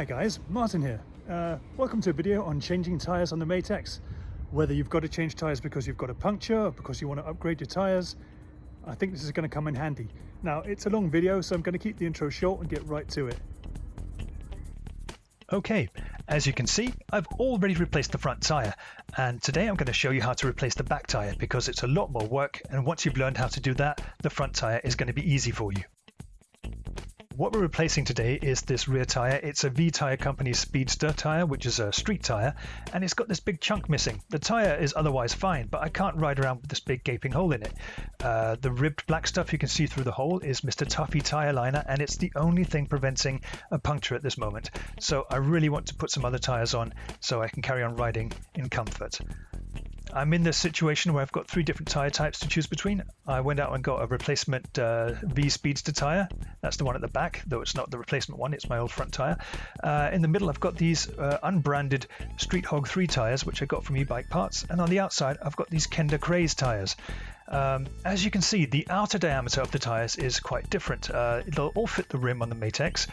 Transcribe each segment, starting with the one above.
Hi guys, Martin here. Welcome to a video on changing tyres on the Mate X. Whether you've got to change tyres because you've got a puncture or because you want to upgrade your tyres, I think this is going to come in handy. Now, it's a long video, so I'm going to keep the intro short and get right to it. Okay, as you can see, I've already replaced the front tyre, and today I'm going to show you how to replace the back tyre because it's a lot more work, and once you've learned how to do that, the front tyre is going to be easy for you. What we're replacing today is this rear tyre. It's a ACCOMPANIES Speedster tyre, which is a street tyre, and it's got this big chunk missing. The tyre is otherwise fine, but I can't ride around with this big gaping hole in it. The ribbed black stuff you can see through the hole is Mr. Tuffy tyre liner, and it's the only thing preventing a puncture at this moment. So I really want to put some other tyres on so I can carry on riding in comfort. I'm in this situation where I've got three different tyre types to choose between. I went out and got a replacement V Speedster tyre. That's the one at the back, though it's not the replacement one, it's my old front tyre. In the middle I've got these unbranded Street Hog 3 tyres, which I got from eBike parts, and on the outside I've got these Kenda Kraze tyres. As you can see, the outer diameter of the tyres is quite different. It'll all fit the rim on the Mate X,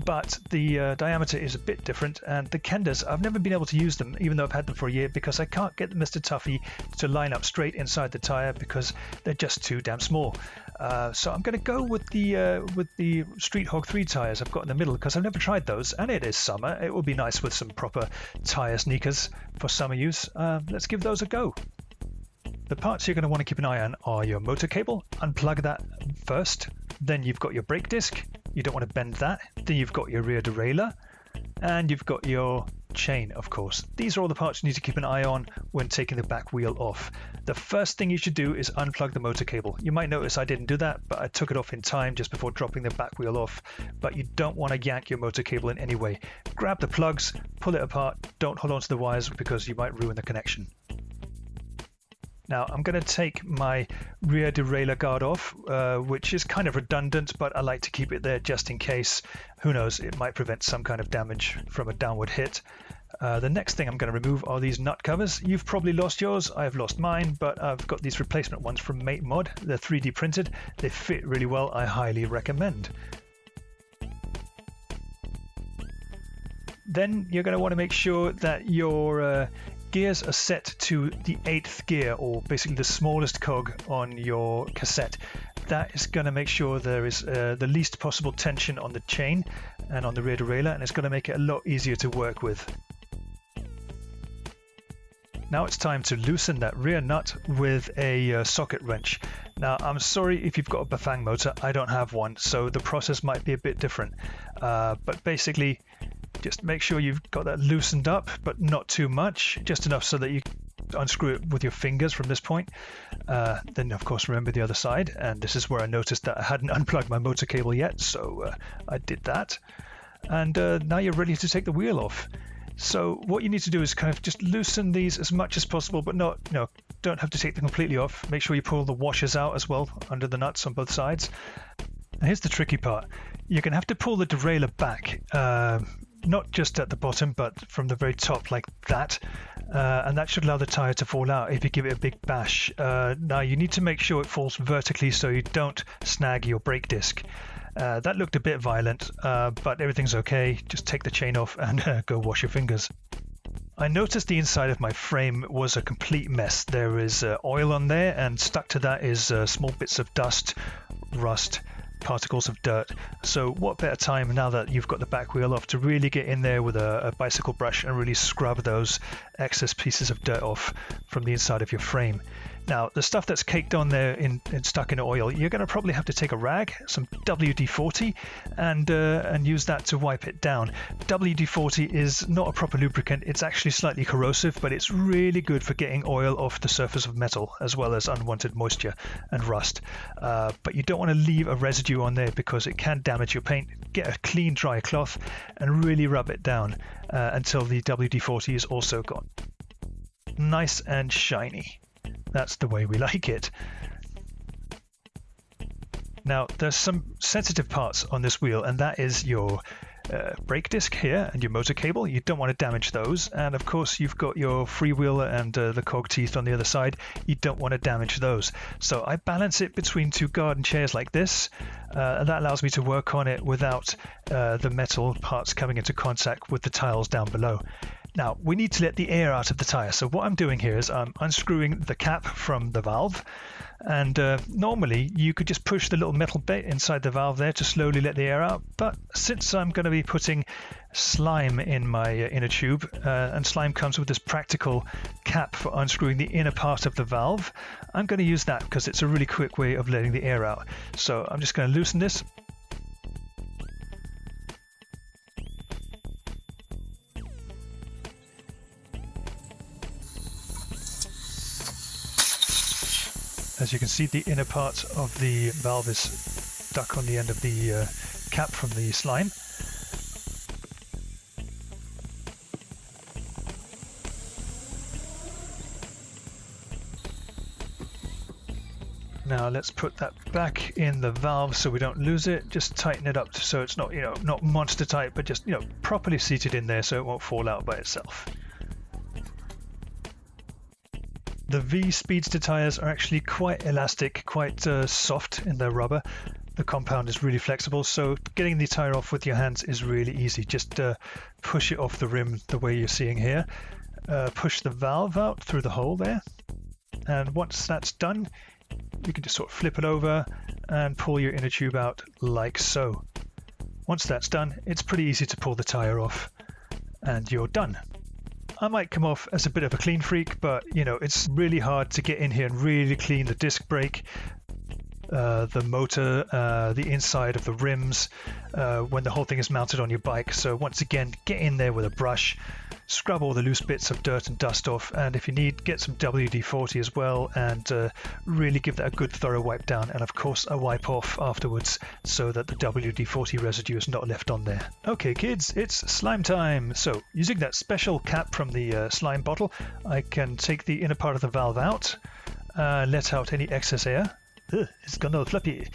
but the diameter is a bit different, and the Kendas, I've never been able to use them, even though I've had them for a year, because I can't get Mr. Tuffy to line up straight inside the tyre because they're just too damn small. So I'm going to go with the Street Hog 3 tyres I've got in the middle, because I've never tried those, and it is summer. It will be nice with some proper tyre sneakers for summer use. Let's give those a go. The parts you're going to want to keep an eye on are your motor cable. Unplug that first. Then you've got your brake disc. You don't want to bend that. Then you've got your rear derailleur. And you've got your chain, of course. These are all the parts you need to keep an eye on when taking the back wheel off. The first thing you should do is unplug the motor cable. You might notice I didn't do that, but I took it off in time just before dropping the back wheel off. But you don't want to yank your motor cable in any way. Grab the plugs, pull it apart. Don't hold on to the wires because you might ruin the connection. Now I'm going to take my rear derailleur guard off, which is kind of redundant, but I like to keep it there just in case. Who knows, it might prevent some kind of damage from a downward hit. The next thing I'm going to remove are these nut covers. You've probably lost yours, I've lost mine, but I've got these replacement ones from Mate Mod. They're 3D printed, they fit really well, I highly recommend. Then you're going to want to make sure that your gears are set to the 8th gear, or basically the smallest cog on your cassette. That is going to make sure there is the least possible tension on the chain and on the rear derailleur, and it's going to make it a lot easier to work with. Now it's time to loosen that rear nut with a socket wrench. Now I'm sorry if you've got a Bafang motor, I don't have one, so the process might be a bit different. But basically, just make sure you've got that loosened up, but not too much, just enough so that you unscrew it with your fingers from this point. Then of course remember the other side, and this is where I noticed that I hadn't unplugged my motor cable yet, so I did that. And now you're ready to take the wheel off. So what you need to do is kind of just loosen these as much as possible, but not, don't have to take them completely off. Make sure you pull the washers out as well under the nuts on both sides. And here's the tricky part. You're going to have to pull the derailleur back, not just at the bottom, but from the very top like that. And that should allow the tyre to fall out if you give it a big bash. Now you need to make sure it falls vertically so you don't snag your brake disc. That looked a bit violent, but everything's okay. Just take the chain off and go wash your fingers. I noticed the inside of my frame was a complete mess. There is oil on there, and stuck to that is small bits of dust, rust, particles of dirt. So what better time now that you've got the back wheel off to really get in there with a bicycle brush and really scrub those excess pieces of dirt off from the inside of your frame. Now the stuff that's caked on there and stuck in oil, you're going to probably have to take a rag, some WD-40, and use that to wipe it down. WD-40 is not a proper lubricant, it's actually slightly corrosive, but it's really good for getting oil off the surface of metal as well as unwanted moisture and rust. But you don't want to leave a residue on there because it can damage your paint. Get a clean dry cloth and really rub it down until the WD-40 is also gone. Nice and shiny. That's the way we like it. Now there's some sensitive parts on this wheel, and that is your brake disc here and your motor cable. You don't want to damage those. And of course, you've got your freewheeler and the cog teeth on the other side. You don't want to damage those. So I balance it between two garden chairs like this. And that allows me to work on it without the metal parts coming into contact with the tiles down below. Now, we need to let the air out of the tyre. So what I'm doing here is I'm unscrewing the cap from the valve. And normally you could just push the little metal bit inside the valve there to slowly let the air out. But since I'm going to be putting slime in my inner tube, and slime comes with this practical cap for unscrewing the inner part of the valve, I'm going to use that because it's a really quick way of letting the air out. So I'm just going to loosen this. As you can see, the inner part of the valve is stuck on the end of the cap from the slime. Now let's put that back in the valve so we don't lose it. Just tighten it up so it's not, not monster tight, but just, properly seated in there so it won't fall out by itself. The V Speedster tyres are actually quite elastic, quite soft in their rubber. The compound is really flexible, so getting the tyre off with your hands is really easy. Just push it off the rim the way you're seeing here. Push the valve out through the hole there. And once that's done, you can just sort of flip it over and pull your inner tube out like so. Once that's done, it's pretty easy to pull the tyre off and you're done. I might come off as a bit of a clean freak, but it's really hard to get in here and really clean the disc brake, the motor, the inside of the rims, when the whole thing is mounted on your bike. So once again, get in there with a brush, scrub all the loose bits of dirt and dust off, and if you need, get some WD-40 as well, and really give that a good thorough wipe down, and of course a wipe off afterwards so that the WD-40 residue is not left on there. Okay kids, it's slime time. So using that special cap from the slime bottle, I can take the inner part of the valve out, let out any excess air. It's gone all fluffy.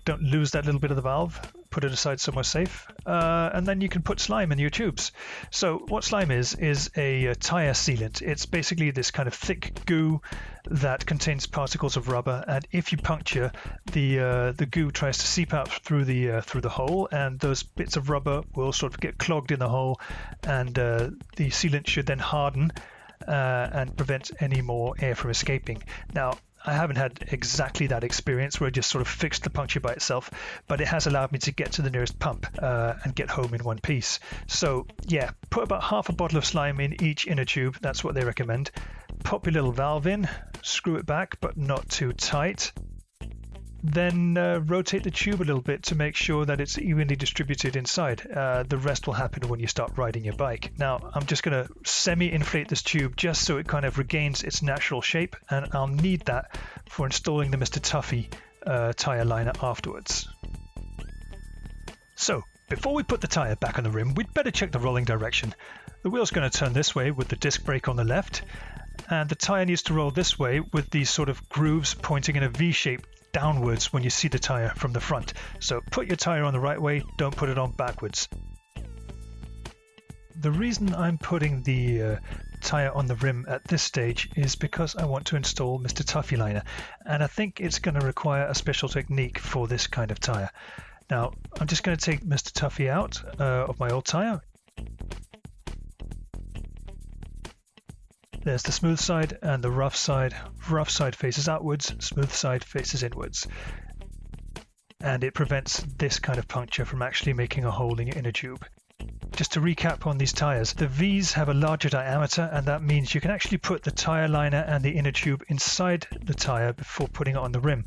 Don't lose that little bit of the valve. Put it aside somewhere safe, and then you can put slime in your tubes. So what slime is a tire sealant. It's basically this kind of thick goo that contains particles of rubber, and if you puncture, the goo tries to seep out through the hole, and those bits of rubber will sort of get clogged in the hole, and the sealant should then harden and prevent any more air from escaping. Now, I haven't had exactly that experience where it just sort of fixed the puncture by itself, but it has allowed me to get to the nearest pump and get home in one piece. So yeah, put about half a bottle of slime in each inner tube. That's what they recommend. Pop your little valve in, screw it back, but not too tight. Then rotate the tube a little bit to make sure that it's evenly distributed inside. The rest will happen when you start riding your bike. Now, I'm just going to semi-inflate this tube just so it kind of regains its natural shape, and I'll need that for installing the Mr. Tuffy tyre liner afterwards. So, before we put the tyre back on the rim, we'd better check the rolling direction. The wheel's going to turn this way with the disc brake on the left, and the tyre needs to roll this way with these sort of grooves pointing in a V shape downwards when you see the tyre from the front. So put your tyre on the right way, don't put it on backwards. The reason I'm putting the tyre on the rim at this stage is because I want to install Mr. Tuffy liner, and I think it's going to require a special technique for this kind of tyre. Now, I'm just going to take Mr. Tuffy out of my old tyre. There's the smooth side and the rough side. Rough side faces outwards, smooth side faces inwards. And it prevents this kind of puncture from actually making a hole in your inner tube. Just to recap on these tyres, the V's have a larger diameter, and that means you can actually put the tyre liner and the inner tube inside the tyre before putting it on the rim.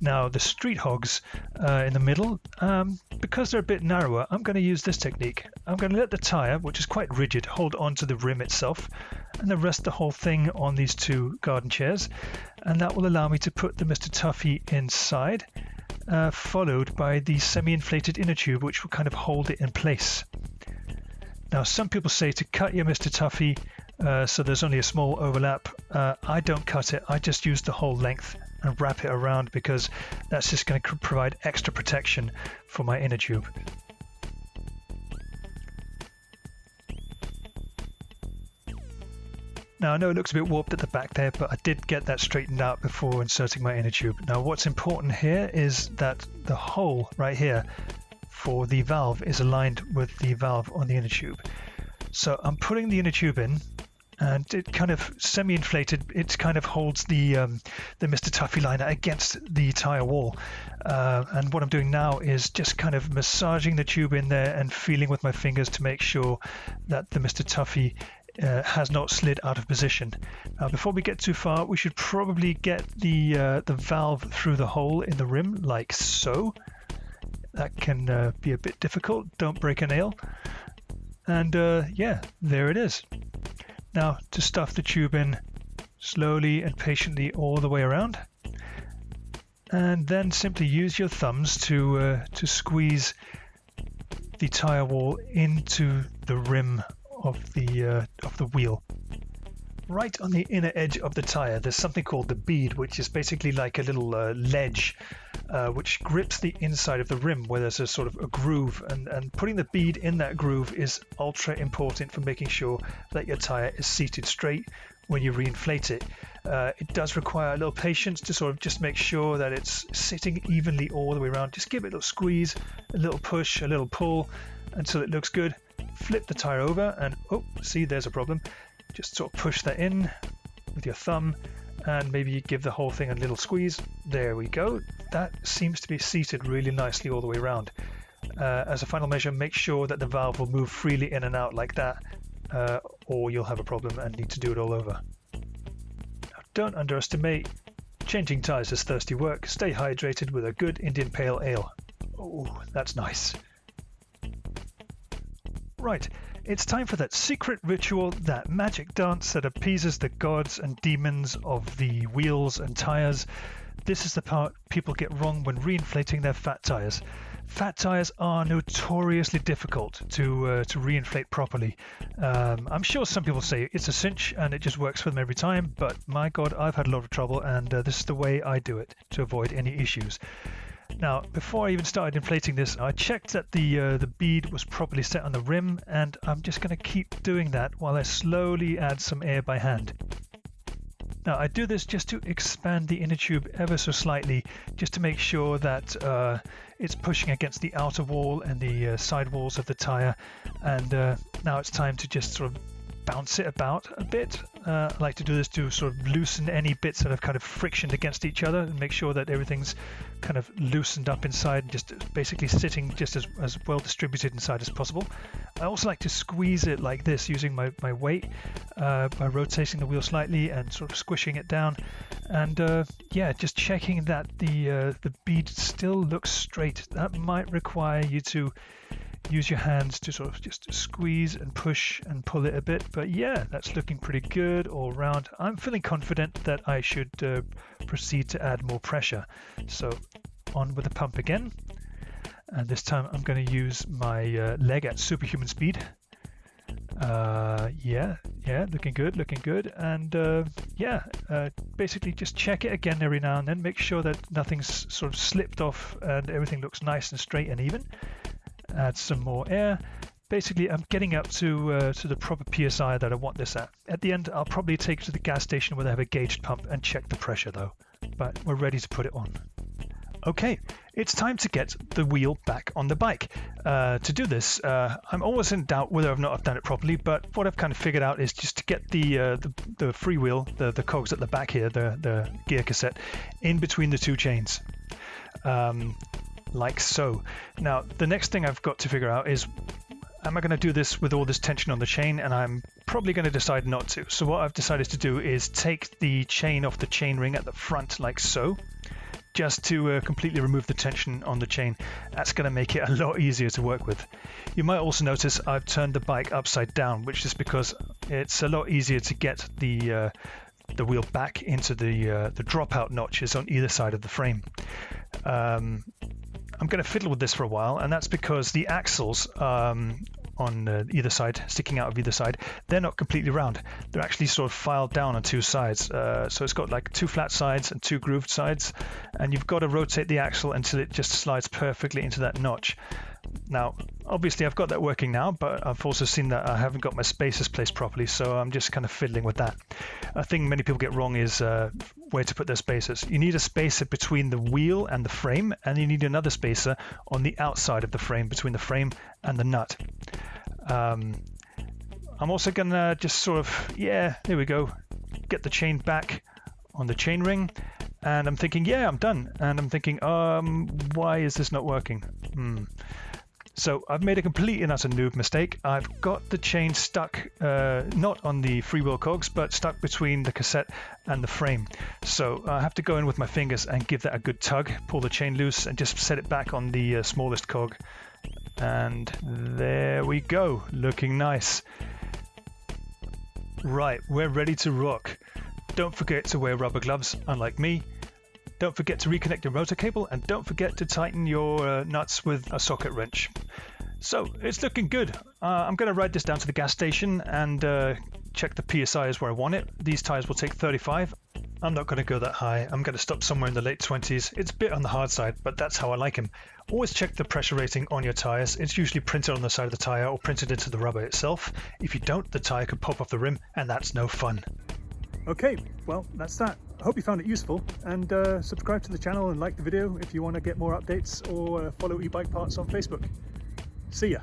Now the Street Hogs in the middle, because they're a bit narrower, I'm going to use this technique. I'm going to let the tyre, which is quite rigid, hold onto the rim itself, and then rest the whole thing on these two garden chairs, and that will allow me to put the Mr. Tuffy inside, followed by the semi-inflated inner tube, which will kind of hold it in place. Now, some people say to cut your Mr. Tuffy so there's only a small overlap. I don't cut it, I just use the whole length and wrap it around because that's just going to provide extra protection for my inner tube. Now I know it looks a bit warped at the back there, but I did get that straightened out before inserting my inner tube. Now what's important here is that the hole right here for the valve is aligned with the valve on the inner tube. So I'm putting the inner tube in, and it kind of semi-inflated. It kind of holds the Mr. Tuffy liner against the tyre wall. And what I'm doing now is just kind of massaging the tube in there and feeling with my fingers to make sure that the Mr. Tuffy has not slid out of position. Now, before we get too far, we should probably get the valve through the hole in the rim, like so. That can be a bit difficult. Don't break a nail. And yeah, there it is. Now to stuff the tube in slowly and patiently all the way around, and then simply use your thumbs to squeeze the tyre wall into the rim of the wheel. Right on the inner edge of the tyre, there's something called the bead, which is basically like a little ledge which grips the inside of the rim where there's a sort of a groove, and putting the bead in that groove is ultra important for making sure that your tyre is seated straight when you reinflate it. It does require a little patience to sort of just make sure that it's sitting evenly all the way around. Just give it a little squeeze, a little push, a little pull until it looks good. Flip the tyre over and oh, see, there's a problem. Just sort of push that in with your thumb and maybe give the whole thing a little squeeze. There we go. That seems to be seated really nicely all the way around. As a final measure, make sure that the valve will move freely in and out like that, or you'll have a problem and need to do it all over. Now, don't underestimate changing tyres is thirsty work. Stay hydrated with a good Indian Pale Ale. Oh, that's nice. Right, it's time for that secret ritual, that magic dance that appeases the gods and demons of the wheels and tyres. This is the part people get wrong when reinflating their fat tyres. Fat tyres are notoriously difficult to reinflate properly. I'm sure some people say it's a cinch and it just works for them every time, but my God, I've had a lot of trouble, and this is the way I do it to avoid any issues. Now, before I even started inflating this, I checked that the bead was properly set on the rim, and I'm just going to keep doing that while I slowly add some air by hand. Now, I do this just to expand the inner tube ever so slightly, just to make sure that it's pushing against the outer wall and the side walls of the tyre. And now it's time to just sort of bounce it about a bit. I like to do this to sort of loosen any bits that have kind of frictioned against each other and make sure that everything's kind of loosened up inside, just basically sitting just as well distributed inside as possible. I also like to squeeze it like this using my weight by rotating the wheel slightly and sort of squishing it down, and yeah, just checking that the bead still looks straight. That might require you to use your hands to sort of just squeeze and push and pull it a bit, but yeah, that's looking pretty good all round. I'm feeling confident that I should proceed to add more pressure. So on with the pump again, and this time I'm going to use my leg at superhuman speed. Yeah, looking good, and yeah, basically just check it again every now and then, make sure that nothing's sort of slipped off and everything looks nice and straight and even. Add some more air. Basically, I'm getting up to the proper PSI that I want this at. At the end, I'll probably take it to the gas station where they have a gauged pump and check the pressure though. But we're ready to put it on. Okay, it's time to get the wheel back on the bike. To do this, I'm always in doubt whether or not I've done it properly, but what I've kind of figured out is just to get the free wheel, the cogs at the back here, the gear cassette, in between the two chains. Like so. Now, the next thing I've got to figure out is, am I going to do this with all this tension on the chain? And I'm probably going to decide not to. So what I've decided to do is take the chain off the chain ring at the front like so, just to completely remove the tension on the chain. That's going to make it a lot easier to work with. You might also notice I've turned the bike upside down, which is because it's a lot easier to get the wheel back into the dropout notches on either side of the frame. I'm going to fiddle with this for a while, and that's because the axles on either side, sticking out of either side, they're not completely round. They're actually sort of filed down on two sides. So it's got like two flat sides and two grooved sides, and you've got to rotate the axle until it just slides perfectly into that notch. Now, obviously I've got that working now, but I've also seen that I haven't got my spacers placed properly, so I'm just kind of fiddling with that. A thing many people get wrong is where to put their spacers. You need a spacer between the wheel and the frame, and you need another spacer on the outside of the frame, between the frame and the nut. I'm also gonna just sort of, yeah, there we go, get the chain back on the chain ring, and I'm thinking, yeah, I'm done. And I'm thinking, why is this not working? So I've made a complete and utter noob mistake. I've got the chain stuck, not on the freewheel cogs, but stuck between the cassette and the frame. So I have to go in with my fingers and give that a good tug, pull the chain loose, and just set it back on the smallest cog. And there we go, looking nice. Right, we're ready to rock. Don't forget to wear rubber gloves, unlike me. Don't forget to reconnect your rotor cable, and don't forget to tighten your nuts with a socket wrench. So it's looking good. I'm going to ride this down to the gas station and check the PSI is where I want it. These tyres will take 35. I'm not going to go that high. I'm going to stop somewhere in the late 20s. It's a bit on the hard side, but that's how I like them. Always check the pressure rating on your tyres. It's usually printed on the side of the tyre or printed into the rubber itself. If you don't, the tyre could pop off the rim, and that's no fun. Okay, well, that's that. I hope you found it useful, and subscribe to the channel and like the video if you want to get more updates, or follow eBike Parts on Facebook. See ya!